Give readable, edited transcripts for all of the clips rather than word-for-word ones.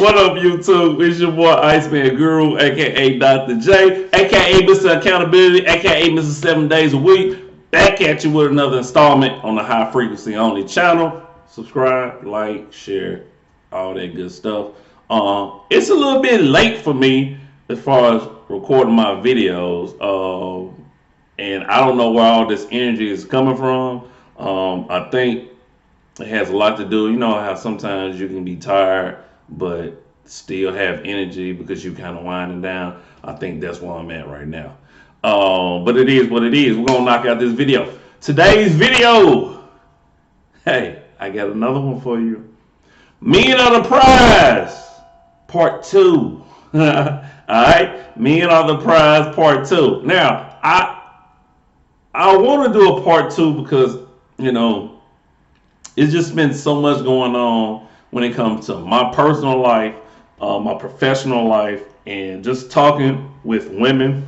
What up, YouTube? It's your boy Iceman Guru, aka Dr. J, aka Mr. Accountability, aka Mr. 7 Days a Week. Back at you with another installment on the High Frequency Only channel. Subscribe, like, share, all that good stuff. It's a little bit late for me as far as recording my videos, and I don't know where all this energy is coming from. I think it has a lot to do. You know how sometimes you can be tired, but still have energy because you kind of winding down. I think that's where I'm at right now. But it is what it is. We're gonna knock out this video. Today's video. Hey, I got another one for you. Men are the prize, part two. All right, men are the prize, part two. Now, I want to do a part two because you know it's just been so much going on when it comes to my personal life, my professional life, and just talking with women.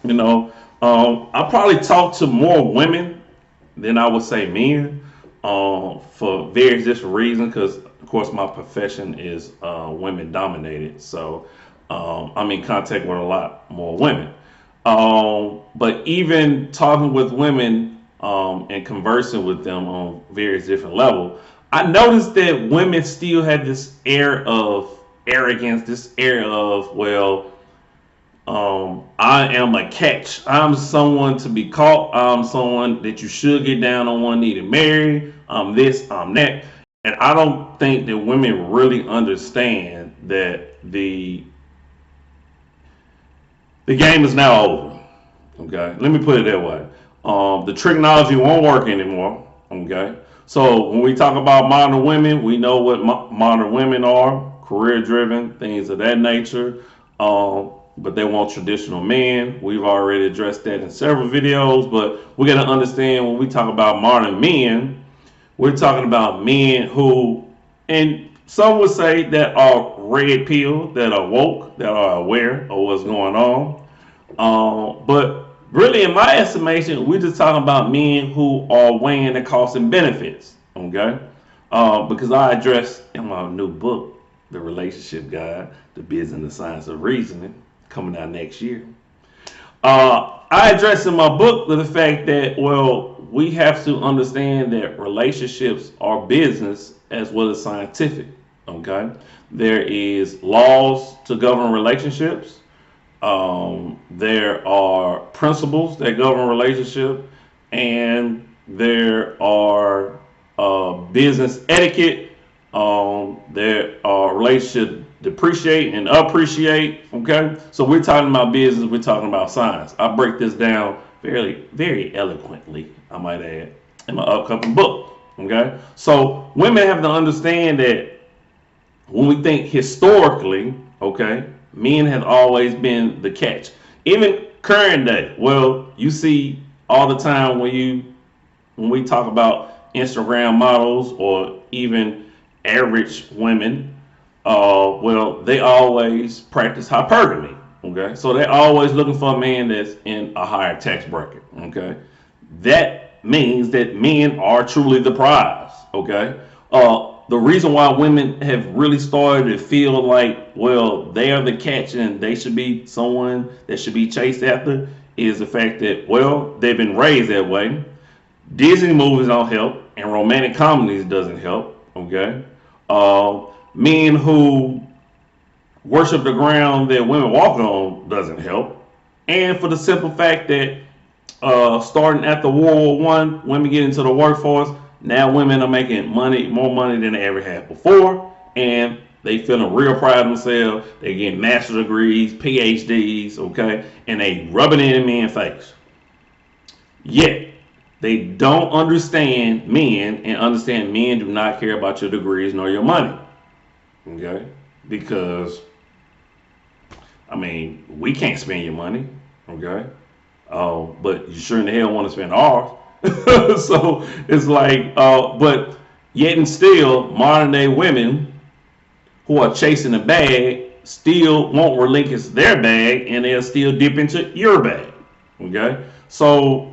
You know, I probably talk to more women than I would say men, for various different reasons. Because of course my profession is women dominated, so I'm in contact with a lot more women. But even talking with women and conversing with them on various different levels, I noticed that women still had this air of arrogance, this air of, well, I am a catch. I'm someone to be caught. I'm someone that you should get down on one knee to marry. I'm this, I'm that. And I don't think that women really understand that the game is now over. Okay, let me put it that way. The technology won't work anymore. Okay, so when we talk about modern women, we know what modern women are: career-driven, things of that nature. But they want traditional men. We've already addressed that in several videos. But we got to understand when we talk about modern men, we're talking about men who, and some would say that are red pill, that are woke, that are aware of what's going on. But really, in my estimation, we're just talking about men who are weighing the costs and benefits. Okay, because I address in my new book, The Relationship Guide, The Business and the Science of Reasoning, coming out next year. I address in my book the fact that, well, we have to understand that relationships are business as well as scientific. Okay, there is laws to govern relationships. There are principles that govern relationship, and there are business etiquette. There are relationship depreciate and appreciate. Okay, so we're talking about business. We're talking about science. I break this down very eloquently, I might add, in my upcoming book. Okay, so women have to understand that when we think historically, okay, men have always been the catch. Even current day, well, you see all the time when we talk about Instagram models or even average women, well, they always practice hypergamy. Okay, so they're always looking for a man that's in a higher tax bracket. Okay, that means that men are truly the prize. Okay, the reason why women have really started to feel like, well, they are the catch and they should be someone that should be chased after is the fact that, well, they've been raised that way. Disney movies don't help, and romantic comedies doesn't help. Okay, men who worship the ground that women walk on doesn't help, and for the simple fact that starting after World War One, women get into the workforce. Now women are making more money than they ever had before, and they feeling real proud of themselves. They getting master's degrees, PhDs, okay, and they rubbing it in men's face. Yet they don't understand men and understand men do not care about your degrees nor your money. Okay? Because I mean, we can't spend your money, okay? But you sure in the hell want to spend ours. So it's like, but yet and still, modern day women who are chasing a bag still won't relinquish their bag, and they'll still dip into your bag. Okay, so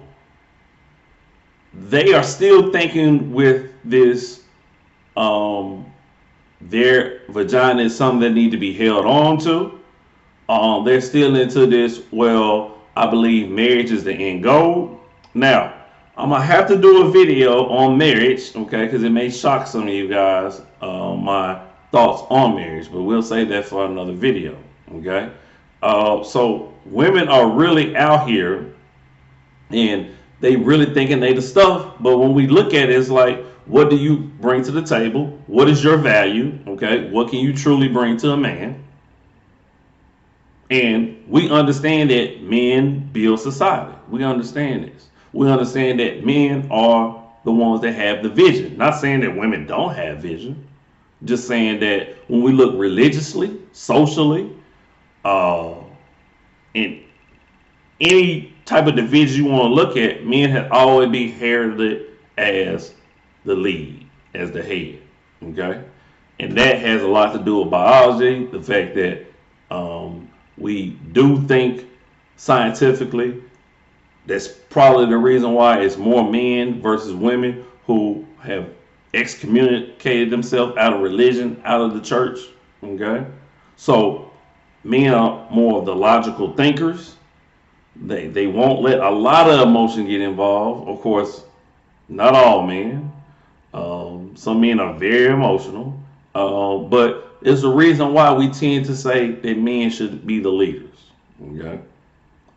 they are still thinking with this Their vagina is something that need to be held on to. They're still into this. Well, I believe marriage is the end goal. Now, I'm gonna have to do a video on marriage, okay? Because it may shock some of you guys, my thoughts on marriage, but we'll save that for another video, okay? So women are really out here, and they really thinking they the stuff. But when we look at it, it's like, what do you bring to the table? What is your value? Okay, what can you truly bring to a man? And we understand that men build society. We understand this. We understand that men are the ones that have the vision. Not saying that women don't have vision. Just saying that when we look religiously, socially, uh, in any type of division you want to look at, men have always been heralded as the lead, as the head. Okay, and that has a lot to do with biology. The fact that we do think scientifically. That's probably the reason why it's more men versus women who have excommunicated themselves out of religion, out of the church. Okay, so men are more of the logical thinkers. They won't let a lot of emotion get involved. Of course, not all men. Some men are very emotional, but it's the reason why we tend to say that men should be the leaders. Okay,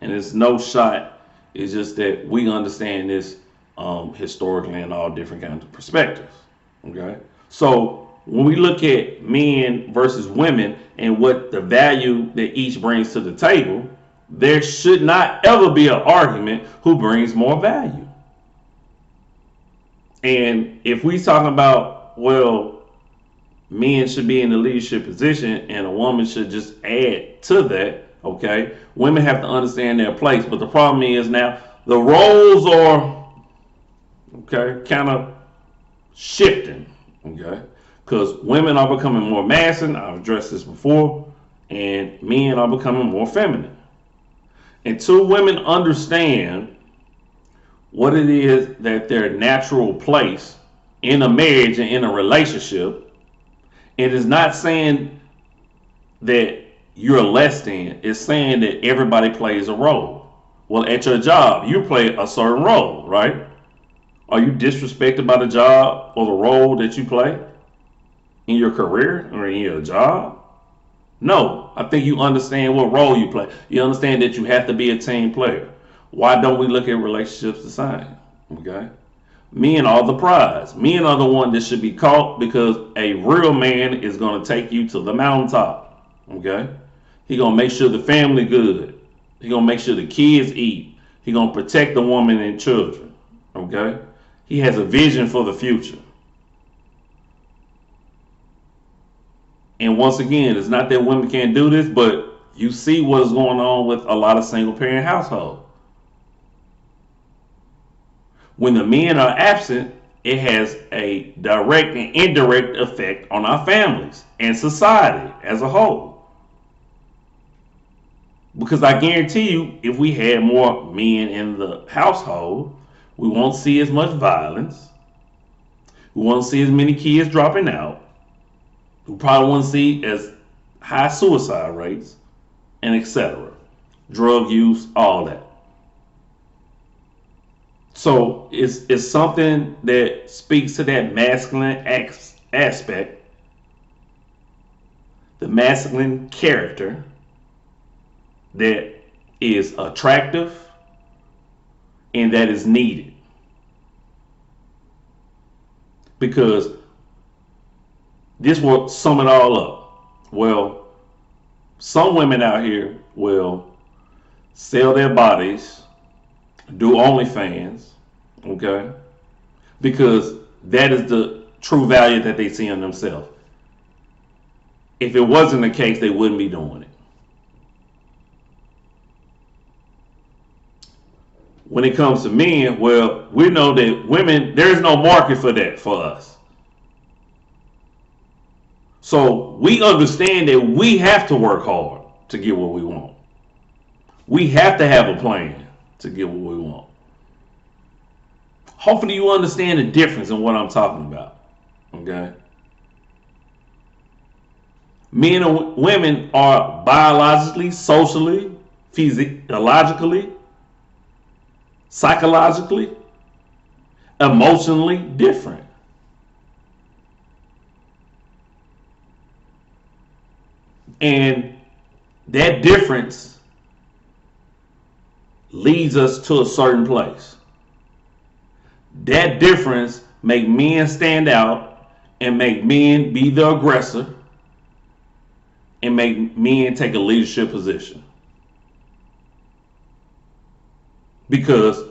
and it's no shot. It's just that we understand this historically in all different kinds of perspectives. Okay, so when we look at men versus women and what the value that each brings to the table, there should not ever be an argument who brings more value. And if we talking about, well, men should be in the leadership position and a woman should just add to that, okay, women have to understand their place. But the problem is now the roles are, okay, kind of shifting, okay, because women are becoming more masculine. I've addressed this before, and men are becoming more feminine. Until women understand what it is that their natural place in a marriage and in a relationship, it is not saying that you're less than, it's saying that everybody plays a role. Well, at your job, you play a certain role, right? Are you disrespected by the job or the role that you play in your career or in your job? No, I think you understand what role you play. You understand that you have to be a team player. Why don't we look at relationships the same? Okay. Men are the prize. Men are the one that should be caught because a real man is going to take you to the mountaintop. Okay. He going to make sure the family good. He going to make sure the kids eat. He going to protect the woman and children. Okay. He has a vision for the future. And once again, it's not that women can't do this, but you see what is going on with a lot of single parent households. When the men are absent, it has a direct and indirect effect on our families and society as a whole. Because I guarantee you, if we had more men in the household, we won't see as much violence. We won't see as many kids dropping out. We probably won't see as high suicide rates and etc. Drug use, all that. So it's something that speaks to that masculine aspect, the masculine character that is attractive and that is needed. Because this will sum it all up. Well, some women out here will sell their bodies, do OnlyFans, okay? Because that is the true value that they see in themselves. If it wasn't the case, they wouldn't be doing it. When it comes to men, well, we know that women, there's no market for that for us. So we understand that we have to work hard to get what we want. We have to have a plan to get what we want. Hopefully you understand the difference in what I'm talking about. Okay? Men and women are biologically, socially, physiologically, psychologically, emotionally different. And that difference leads us to a certain place. That difference make men stand out and make men be the aggressor and make men take a leadership position. Because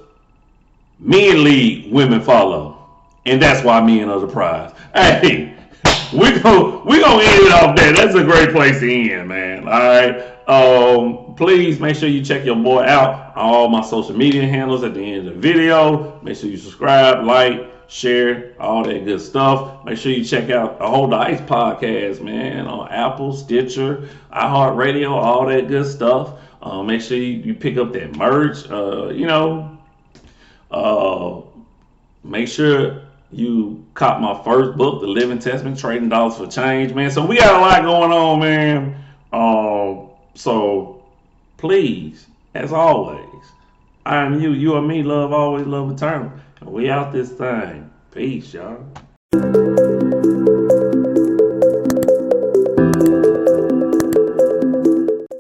men lead, women follow. And that's why men are the prize. Hey, we gonna end it off there. That's a great place to end, man. All right. Please make sure you check your boy out on all my social media handles at the end of the video. Make sure you subscribe, like, share, all that good stuff. Make sure you check out the Hold the Ice podcast, man, on Apple, Stitcher, iHeartRadio, all that good stuff. Make sure you pick up that merch. Make sure you cop my first book, The Living Testament, Trading Dollars for Change, man. So we got a lot going on, man. So please, as always, I am you, you are me, love always, love eternal. And we out this thing. Peace, y'all.